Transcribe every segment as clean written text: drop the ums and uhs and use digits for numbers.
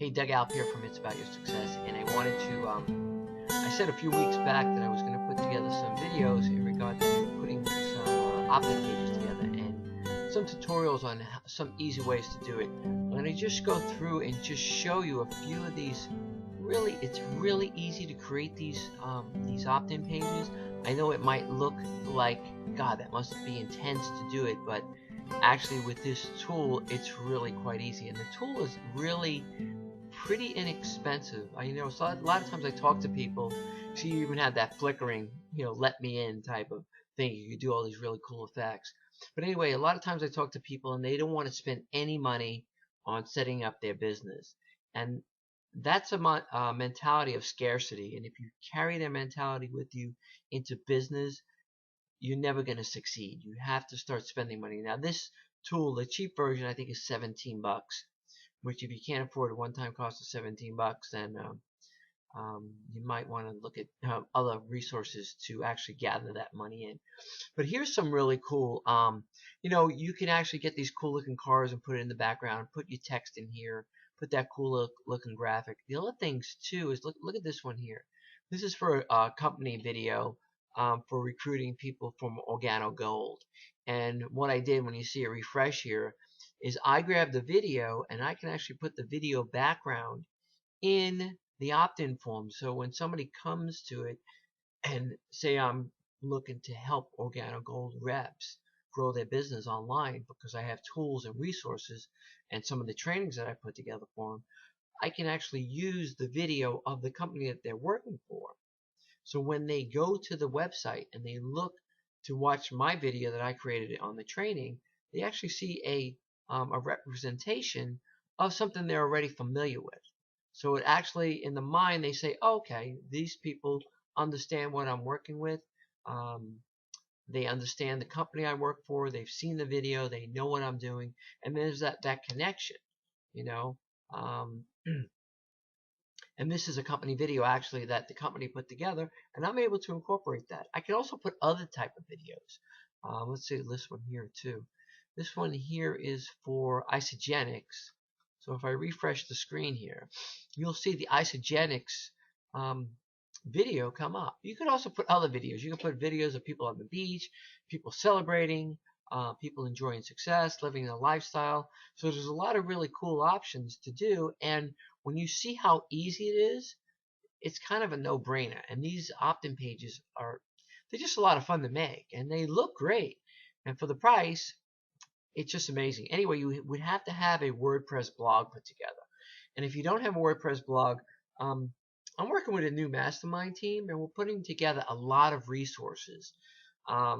Hey, Doug Alp here from It's About Your Success, and I wanted to, I said a few weeks back that I was going to put together some videos in regard to putting some Optin pages together and some tutorials on some easy ways to do it. I'm going to just go through and just show you a few of these. Really, it's really easy to create these Optin pages. I know it might look like, God, that must be intense to do it, but actually with this tool, it's really quite easy. And the tool is really pretty inexpensive. So a lot of times I talk to people, so you even have that flickering, let me in type of thing. You can do all these really cool effects. But anyway, a lot of times I talk to people and they don't want to spend any money on setting up their business. And that's a mentality of scarcity. And if you carry that mentality with you into business, you're never going to succeed. You have to start spending money. Now this tool, the cheap version, I think is 17 bucks. Which if you can't afford a one-time cost of 17 bucks, then you might want to look at other resources to actually gather that money in. But here's some really cool, you can actually get these cool looking cars and put it in the background, put your text in here, put that cool looking graphic. The other things too is look at this one here. This is for a company video for recruiting people from Organo Gold. And what I did when you see a refresh here is I grab the video and I can actually put the video background in the opt-in form. So when somebody comes to it and say I'm looking to help Organo Gold reps grow their business online because I have tools and resources and some of the trainings that I put together for them, I can actually use the video of the company that they're working for. So when they go to the website and they look to watch my video that I created on the training, they actually see a representation of something they're already familiar with. So it actually, in the mind, they say, oh, okay, these people understand what I'm working with. They understand the company I work for. They've seen the video. They know what I'm doing. And there's that connection, you know. And this is a company video actually that the company put together, and I'm able to incorporate that. I can also put other type of videos. Let's see this one here too. This one here is for isogenics. So if I refresh the screen here, you'll see the isogenics video come up. You could also put other videos. You can put videos of people on the beach, people celebrating, people enjoying success, living a lifestyle. So there's a lot of really cool options to do. And when you see how easy it is, it's kind of a no-brainer. And these opt-in pages they're just a lot of fun to make. And they look great. And for the price, it's just amazing. Anyway, you would have to have a WordPress blog put together. And if you don't have a WordPress blog, I'm working with a new mastermind team, and we're putting together a lot of resources. A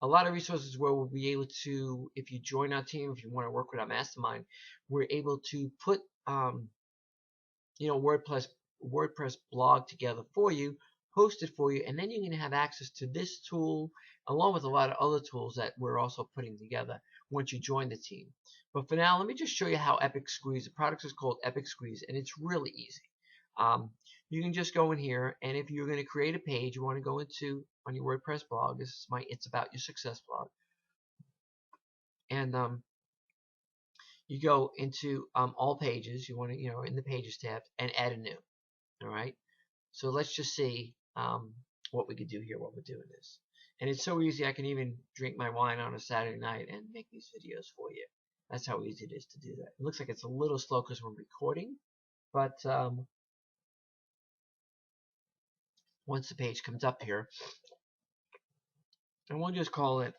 lot of resources where we'll be able to, if you join our team, if you want to work with our mastermind, we're able to put, WordPress blog together for you, host it for you, and then you're going to have access to this tool along with a lot of other tools that we're also putting together once you join the team. But for now, let me just show you how Epic Squeeze, the product is called Epic Squeeze, and it's really easy. You can just go in here, and if you're going to create a page, you want to go into on your WordPress blog. This is my It's About Your Success blog, and you go into all pages. You want to, in the Pages tab, and add a new. All right. So let's just see what we could do here while we're doing this. And it's so easy. I can even drink my wine on a Saturday night and make these videos for you. That's how easy it is to do that. It looks like it's a little slow because we're recording, but once the page comes up here, and we'll just call it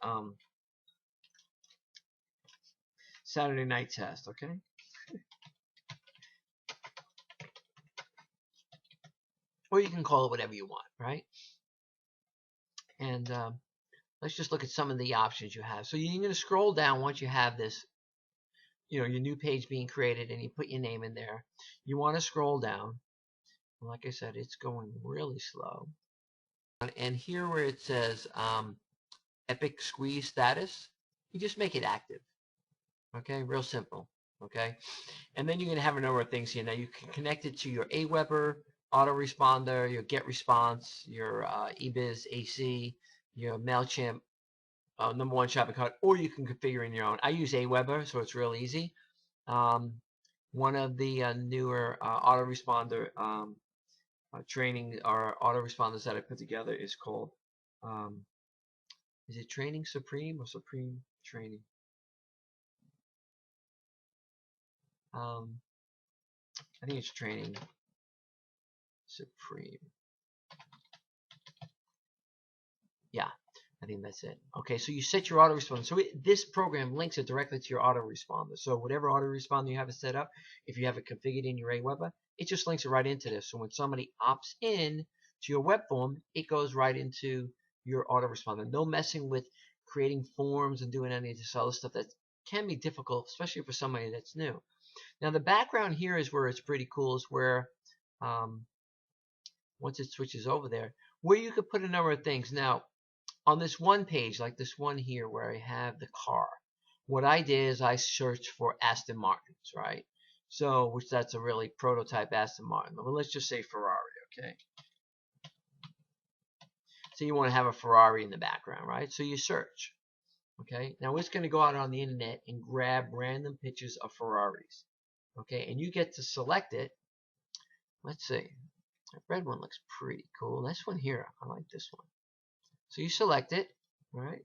Saturday Night Test, okay? Or you can call it whatever you want, right? And let's just look at some of the options you have. So you're going to scroll down once you have this, your new page being created, and you put your name in there. You want to scroll down. Like I said, it's going really slow. And here where it says Epic Squeeze status, you just make it active. Okay, real simple. Okay, and then you're going to have a number of things here. Now you can connect it to your Aweber autoresponder, your GetResponse, your eBiz AC, your MailChimp, #1 shopping cart, or you can configure in your own. I use Aweber, so it's real easy. One of the newer autoresponder training or autoresponders that I put together is called, um, is it Training Supreme or Supreme Training? I think it's Training Supreme. Yeah, I think that's it. Okay, so you set your autoresponder. So this program links it directly to your autoresponder. So whatever autoresponder you have it set up, if you have it configured in your Aweber, it just links it right into this. So when somebody opts in to your web form, it goes right into your autoresponder. No messing with creating forms and doing any of this other stuff that can be difficult, especially for somebody that's new. Now the background here is where it's pretty cool, is where once it switches over there, where you could put a number of things. Now, on this one page, like this one here where I have the car, what I did is I searched for Aston Martins, right? So, which that's a really prototype Aston Martin. Well, let's just say Ferrari, okay? So you want to have a Ferrari in the background, right? So you search, okay? Now it's going to go out on the internet and grab random pictures of Ferraris, okay? And you get to select it. Let's see. That red one looks pretty cool. This one here, I like this one. So you select it, right?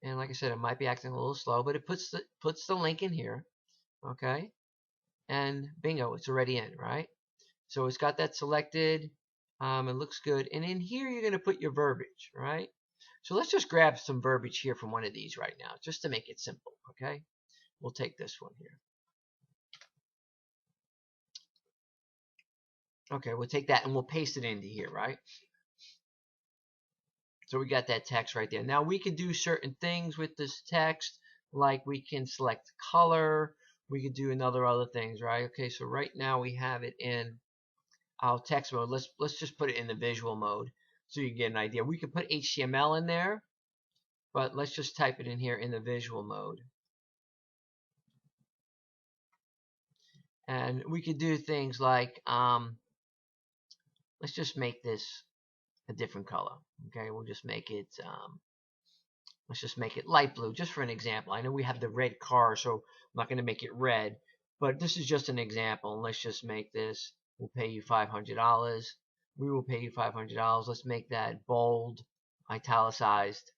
And like I said, it might be acting a little slow, but it puts the link in here, okay? And bingo, it's already in, right? So it's got that selected. It looks good. And in here, you're going to put your verbiage, right? So let's just grab some verbiage here from one of these right now, just to make it simple, okay? We'll take this one here. Okay, we'll take that and we'll paste it into here, right? So we got that text right there. Now we can do certain things with this text, like we can select color. We could do other things, right? Okay, so right now we have it in our text mode. Let's just put it in the visual mode so you get an idea. We could put HTML in there, but let's just type it in here in the visual mode. And we could do things like, let's just make this a different color. Okay, we'll just make it, let's just make it light blue, just for an example. I know we have the red car, so I'm not going to make it red, but this is just an example. Let's just make this, we'll pay you $500. We will pay you $500. Let's make that bold, italicized.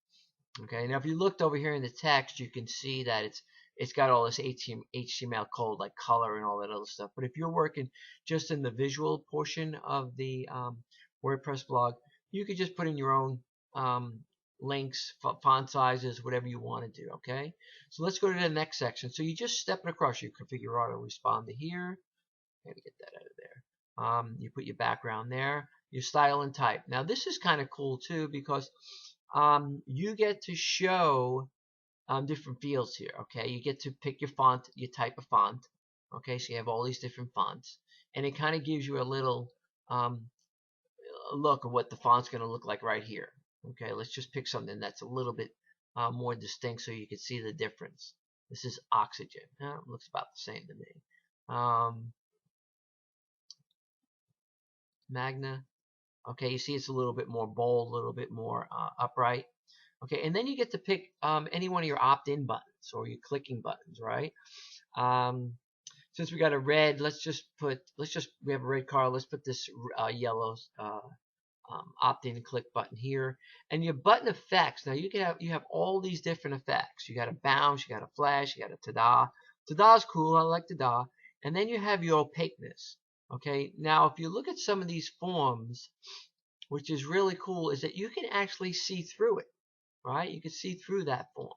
Okay, now if you looked over here in the text, you can see that it's got all this HTML code like color and all that other stuff. But if you're working just in the visual portion of the WordPress blog, you could just put in your own links, font sizes, whatever you want to do. Okay, so let's go to the next section. So you just step it across. You configure autoresponder here. Let me get that out of there. You put your background there, your style and type. Now this is kind of cool too, because you get to show different fields here. Okay, you get to pick your font, your type of font. Okay, so you have all these different fonts, and it kind of gives you a little look of what the font's going to look like right here. Okay, let's just pick something that's a little bit more distinct so you can see the difference. This is Oxygen. It looks about the same to me. Magna. Okay, you see it's a little bit more bold, a little bit more upright. Okay, and then you get to pick any one of your opt-in buttons or your clicking buttons, right? Since we got a red, we have a red car. Let's put this yellow opt-in click button here. And your button effects. Now you have all these different effects. You got a bounce, you got a flash, you got a ta-da. Ta-da's cool. I like ta-da. And then you have your opaqueness. Okay, now if you look at some of these forms, which is really cool, is that you can actually see through it, right? You can see through that form.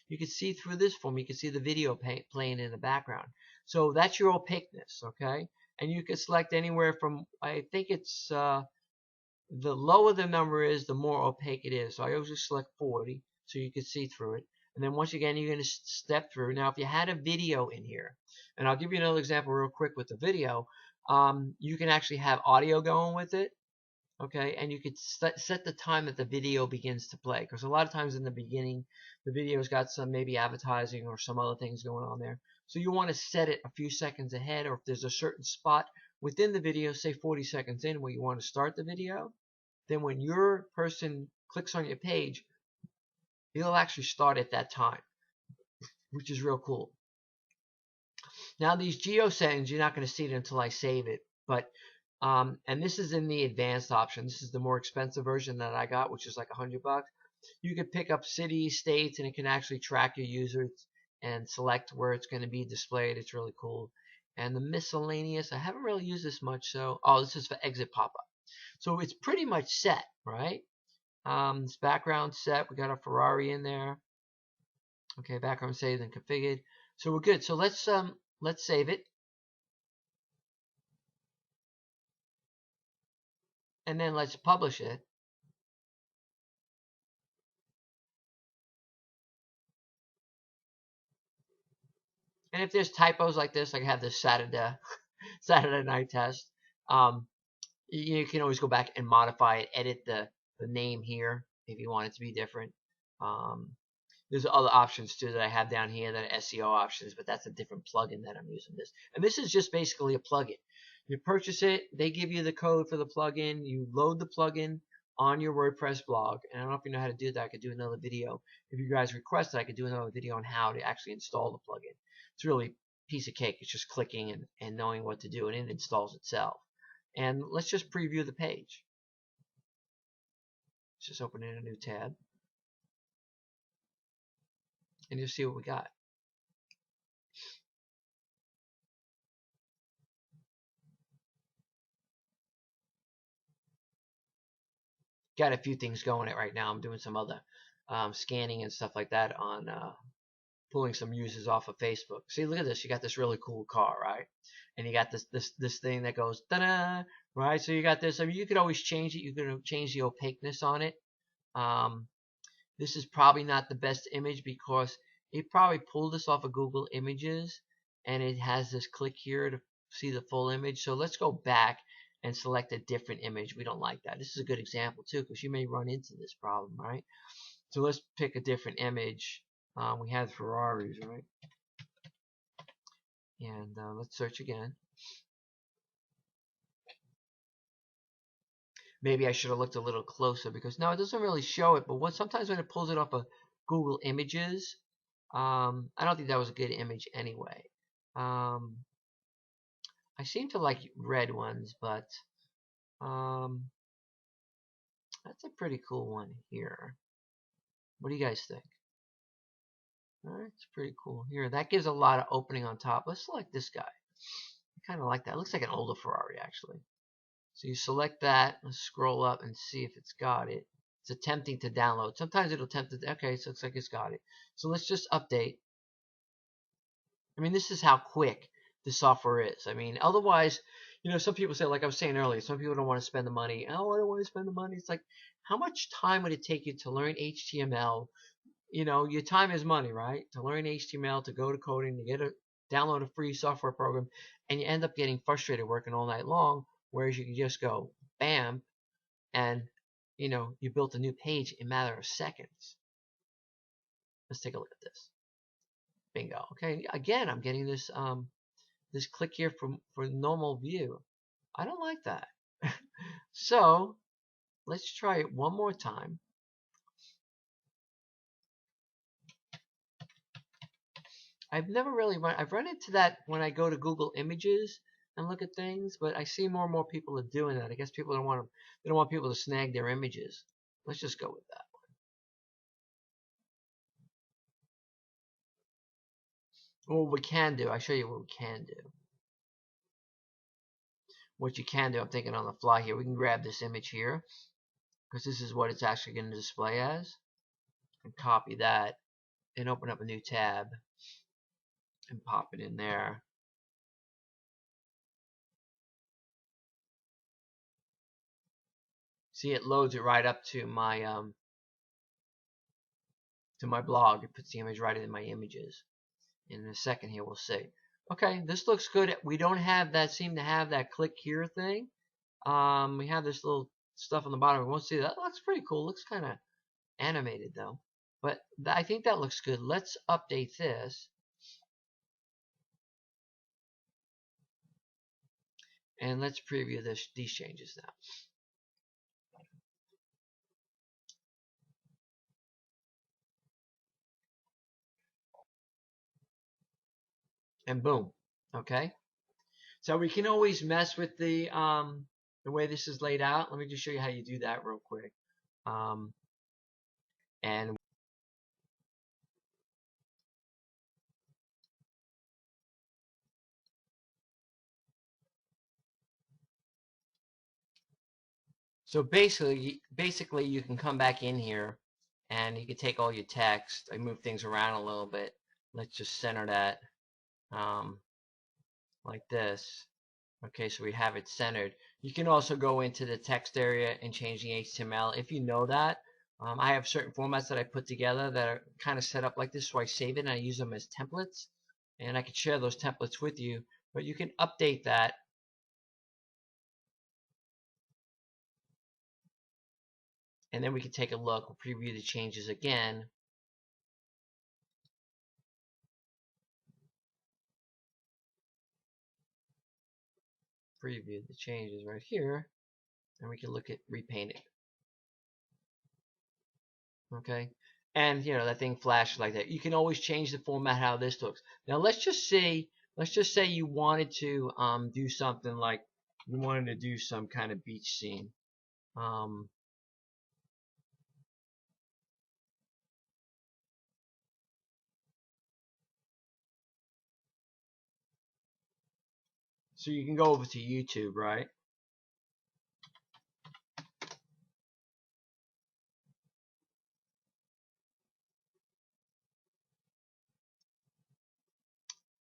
You can see through this form. You can see the video playing in the background. So that's your opaqueness, okay? And you can select anywhere from, I think it's, the lower the number is, the more opaque it is. So I always select 40 so you can see through it. And then once again, you're going to step through. Now, if you had a video in here, and I'll give you another example real quick with the video, you can actually have audio going with it. Okay, and you could set the time that the video begins to play, because a lot of times in the beginning the video's got some maybe advertising or some other things going on there, so you want to set it a few seconds ahead, or if there's a certain spot within the video, say 40 seconds in, where you want to start the video, then when your person clicks on your page, it'll actually start at that time, which is real cool. Now these geo settings, you're not going to see it until I save it. But and this is in the advanced option. This is the more expensive version that I got, which is like $100. You could pick up cities, states, and it can actually track your users and select where it's going to be displayed. It's really cool. And the miscellaneous, I haven't really used this much. So, oh, this is for exit pop-up. So it's pretty much set, right? This background set. We got a Ferrari in there. Okay, background saved and configured. So we're good. So let's save it. And then let's publish it. And if there's typos like this, like I have this Saturday night test, you can always go back and modify it, edit the name here if you want it to be different. There's other options too that I have down here that are SEO options, but that's a different plugin that I'm using this. And this is just basically a plugin. You purchase it, they give you the code for the plugin, you load the plugin on your WordPress blog. And I don't know if you know how to do that. I could do another video. If you guys request it, I could do another video on how to actually install the plugin. It's really a piece of cake. It's just clicking and knowing what to do, and it installs itself. And let's just preview the page. Let's just open in a new tab. And you'll see what we got. Got a few things going right now. I'm doing some other scanning and stuff like that on pulling some users off of Facebook. See, look at this. You got this really cool car, right? And you got this thing that goes da-da, right? So you got this. I mean, you could always change it. You can change the opaqueness on it. This is probably not the best image because it probably pulled this off of Google Images, and it has this click here to see the full image. So let's go back and select a different image. We don't like that. This is a good example too, because you may run into this problem, right? So let's pick a different image. We had Ferraris, right? And let's search again. Maybe I should have looked a little closer because no, it doesn't really show it. But sometimes when it pulls it off of Google Images, I don't think that was a good image anyway. I seem to like red ones, but that's a pretty cool one here. What do you guys think? Alright, it's pretty cool. Here, that gives a lot of opening on top. Let's select this guy. I kind of like that. It looks like an older Ferrari, actually. So you select that, let's scroll up and see if it's got it. It's attempting to download. Sometimes it'll attempt to, okay, so it looks like it's got it. So let's just update. I mean, this is how quick the software is. I mean, otherwise, you know, some people say, like I was saying earlier, some people don't want to spend the money. Oh, I don't want to spend the money. It's like, how much time would it take you to learn HTML? You know, your time is money, right? To learn HTML, to go to coding, to download a free software program, and you end up getting frustrated working all night long, whereas you can just go, bam, and, you know, you built a new page in a matter of seconds. Let's take a look at this. Bingo. Okay, again, I'm getting this this click here for normal view. I don't like that. So let's try it one more time. I've run into that when I go to Google Images and look at things, but I see more and more people are doing that. I guess people they don't want people to snag their images. Let's just go with that. What we can do, I show you what we can do. What you can do, I'm thinking on the fly here, we can grab this image here, because this is what it's actually going to display as, and copy that, and open up a new tab, and pop it in there. See, it loads it right up to my blog. It puts the image right in my images. In a second here, we'll see. Okay, this looks good. We don't have that, seem to have that click here thing. We have this little stuff on the bottom. We won't see that. That looks pretty cool. Looks kind of animated though. But I think that looks good. Let's update this. And let's preview these changes now. And boom, Okay, so we can always mess with the way this is laid out. Let me just show you how you do that real quick. Um, and so basically you can come back in here and you can take all your text. I move things around a little bit. Let's just center that um, like this. Okay, so we have it centered. You can also go into the text area and change the HTML if you know that. I have certain formats that I put together that are kind of set up like this, so I save it and I use them as templates. And I could share those templates with you, but you can update that. And then we can take a look. We'll preview the changes again. Preview the changes right here, and we can look at repainting. Okay, and you know that thing flashes like that. You can always change the format how this looks. Now let's just say you wanted to do something like you wanted to do some kind of beach scene. Um, so you can go over to YouTube, right?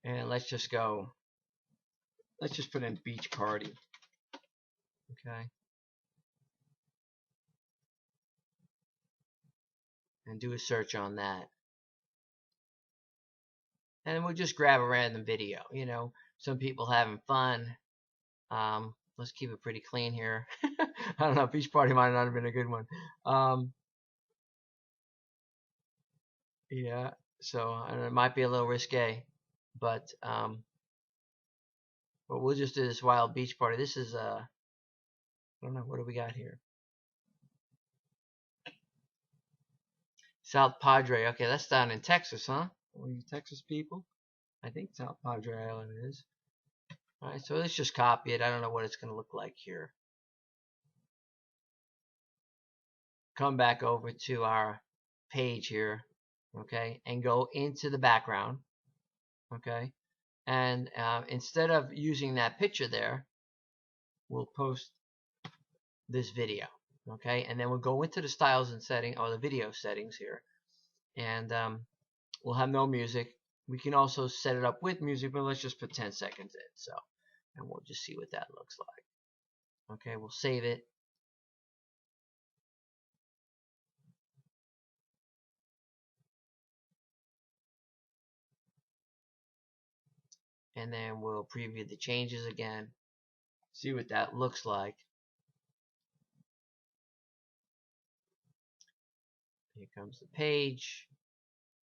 And let's just go. Let's just put in beach party. Okay, and do a search on that. And we'll just grab a random video. You know, some people having fun. Let's keep it pretty clean here. I don't know. Beach party might not have been a good one. Yeah. So I don't know, it might be a little risque, but we'll just do this wild beach party. This is I don't know, what do we got here? South Padre. Okay, that's down in Texas, huh? All you Texas people? I think South Padre Island is. All right, so let's just copy it. I don't know what it's going to look like here. Come back over to our page here, okay, and go into the background, okay, and instead of using that picture there, we'll post this video, okay, and then we'll go into the styles and setting or the video settings here, and we'll have no music. We can also set it up with music, but let's just put 10 seconds in, so, and we'll just see what that looks like. Okay, we'll save it. And then we'll preview the changes again, see what that looks like. Here comes the page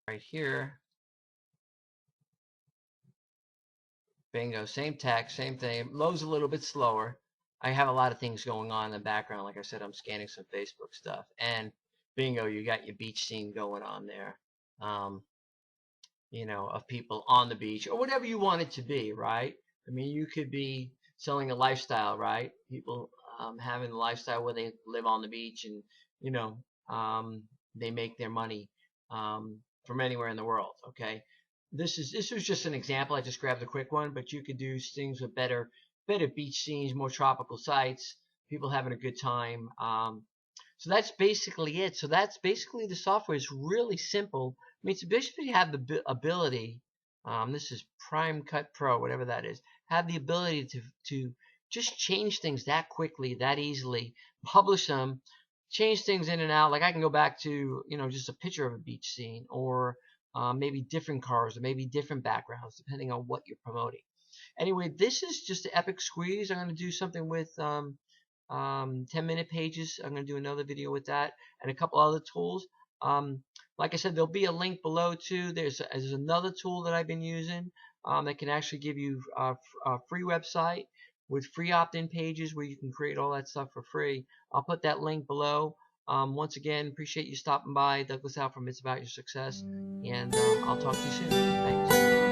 right here. Bingo, same text, same thing. Loads a little bit slower. I have a lot of things going on in the background. Like I said, I'm scanning some Facebook stuff. And bingo, you got your beach scene going on there. Um, you know, of people on the beach or whatever you want it to be, right? I mean, you could be selling a lifestyle, right? People having a lifestyle where they live on the beach and, you know, they make their money from anywhere in the world, okay? This was just an example. I just grabbed a quick one, but you could do things with better beach scenes, more tropical sites, people having a good time. So that's basically it. So that's basically the software is really simple. I mean, it's basically have the ability. This is Prime Cut Pro, whatever that is. Have the ability to just change things that quickly, that easily, publish them, change things in and out. Like I can go back to just a picture of a beach scene, or maybe different cars, or maybe different backgrounds, depending on what you're promoting. Anyway, this is just the epic squeeze. I'm going to do something with 10-minute pages. I'm going to do another video with that and a couple other tools. Like I said, there'll be a link below too. There's another tool that I've been using that can actually give you a free website with free opt-in pages where you can create all that stuff for free. I'll put that link below. Once again, appreciate you stopping by. Douglas out from It's About Your Success, and I'll talk to you soon. Thanks.